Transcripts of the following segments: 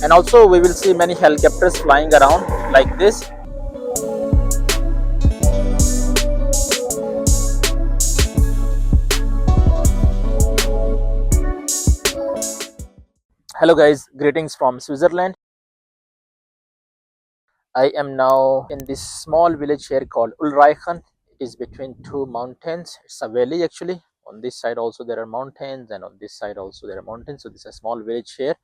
And also we will see many helicopters flying around like this. Hello guys, greetings from Switzerland. I am now in this small village here called Ulreichen. It is between two mountains. It's a valley actually. On this side also there are mountains, and on this side also there are mountains. So this is a small village here.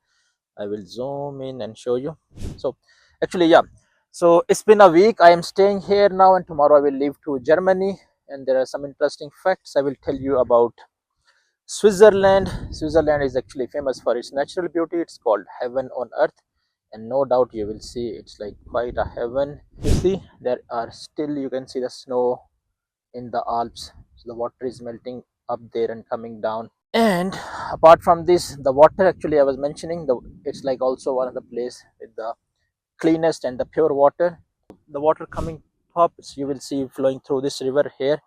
I will zoom in and show you. So actually, yeah. So it's been a week. I am staying here now, and tomorrow I will leave to Germany. And there are some interesting facts I will tell you about Switzerland. Switzerland is actually famous for its natural beauty. It's called heaven on earth, and no doubt you will see it's like quite a heaven. You see, there are still, you can see the snow in the Alps. So the water is melting up there and coming down. And apart from this, the water actually I was mentioning, it's like also one of the place with the cleanest and the pure water. The water coming up, you will see flowing through this river here.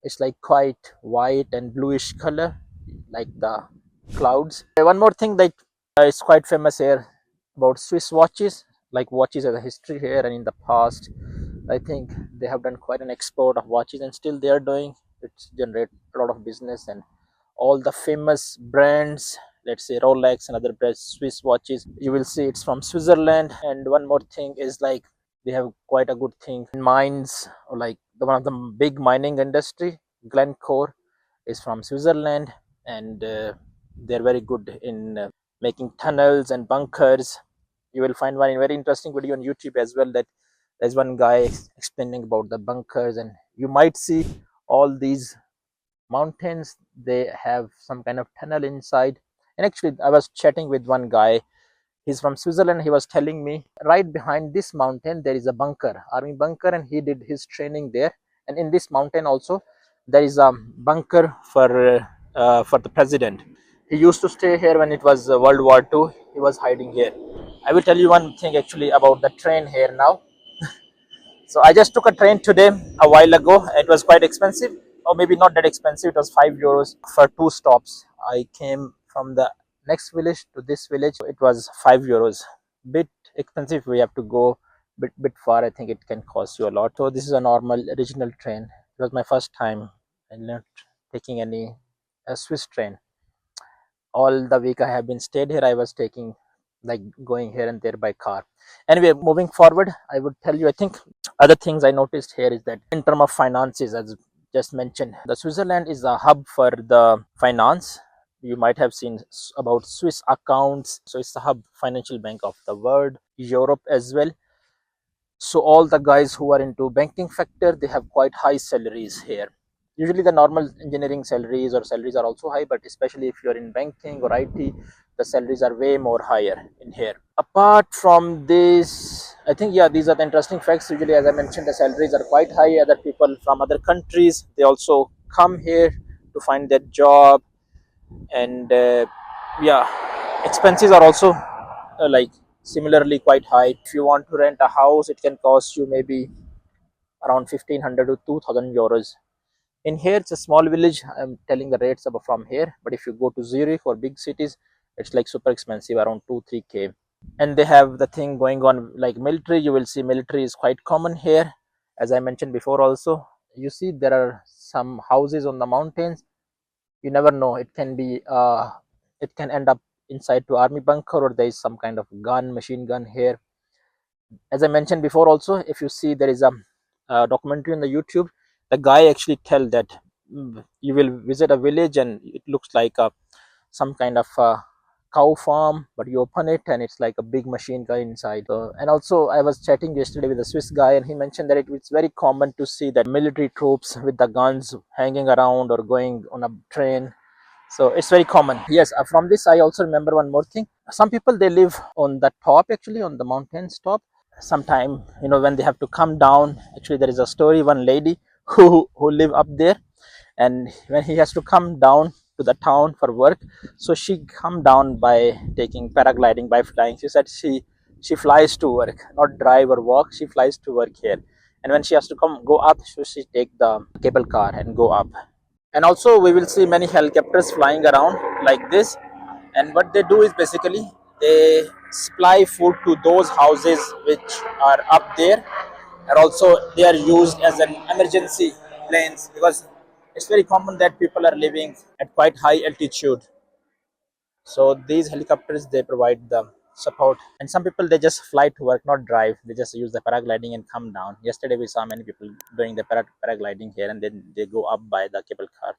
It's like quite white and bluish color, like the clouds. One more thing that is quite famous here about Swiss watches. Like watches have a history here, and in the past I think they have done quite an export of watches, and still they are doing. It's generate a lot of business, and all the famous brands, let's say Rolex and other brands, Swiss watches, you will see it's from Switzerland. And one more thing is like they have quite a good thing in mines, or like one of the big mining industry, Glencore, is from Switzerland. And they're very good in making tunnels and bunkers. You will find one very interesting video on YouTube as well, that there's one guy explaining about the bunkers. And you might see all these mountains, they have some kind of tunnel inside. And actually I was chatting with one guy, he's from Switzerland. He was telling me right behind this mountain there is a bunker, army bunker, and he did his training there. And in this mountain also there is a bunker for the president. He used to stay here when it was World War II. He was hiding here. I will tell you one thing actually about the train here now. So I just took a train today a while ago. It was quite expensive, or maybe not that expensive. It was €5 for two stops. I came from the next village to this village. It was €5. Bit expensive. We have to go bit far. I think it can cost you a lot. So this is a normal regional train. It was my first time and not taking any Swiss train. All the week I have been stayed here, I was taking like going here and there by car. Anyway, moving forward, I would tell you, I think other things I noticed here is that in terms of finances, as just mentioned, the Switzerland is a hub for the finance. You might have seen about Swiss accounts. So it's the hub financial bank of the world, Europe as well. So all the guys who are into banking sector, they have quite high salaries here. Usually the normal engineering salaries or salaries are also high, but especially if you're in banking or IT, the salaries are way more higher in here. Apart from this, I think, yeah, these are the interesting facts. Usually, as I mentioned, the salaries are quite high. Other people from other countries, they also come here to find their job. And yeah, expenses are also like similarly quite high. If you want to rent a house, it can cost you maybe around 1,500 to €2,000. In here, it's a small village. I'm telling the rates about from here, but if you go to Zurich or big cities, it's like super expensive, around 2-3K. And they have the thing going on like military. You will see military is quite common here. As I mentioned before also, you see there are some houses on the mountains. You never know, it can be it can end up inside to army bunker, or there is some kind of gun, machine gun here. As I mentioned before also, if you see, there is a documentary on the YouTube. The guy actually tell that you will visit a village and it looks like some kind of cow farm, but you open it and it's like a big machine gun inside. And also I was chatting yesterday with a Swiss guy, and he mentioned that it's very common to see that military troops with the guns hanging around or going on a train. So it's very common. Yes, from this I also remember one more thing. Some people, they live on the top, actually on the mountain's top. Sometime, when they have to come down, actually there is a story, one lady who live up there, and when he has to come down to the town for work, so she come down by taking paragliding, by flying. She said she flies to work, not drive or walk. She flies to work here, and when she has to go up, so she take the cable car and go up. And also we will see many helicopters flying around like this. And what they do is basically They supply food to those houses which are up there, and also they are used as an emergency planes because it's very common that people are living at quite high altitude. So these helicopters they provide the support, and some people they just fly to work, not drive. They just use the paragliding and come down. Yesterday we saw many people doing the paragliding here, and then they go up by the cable car.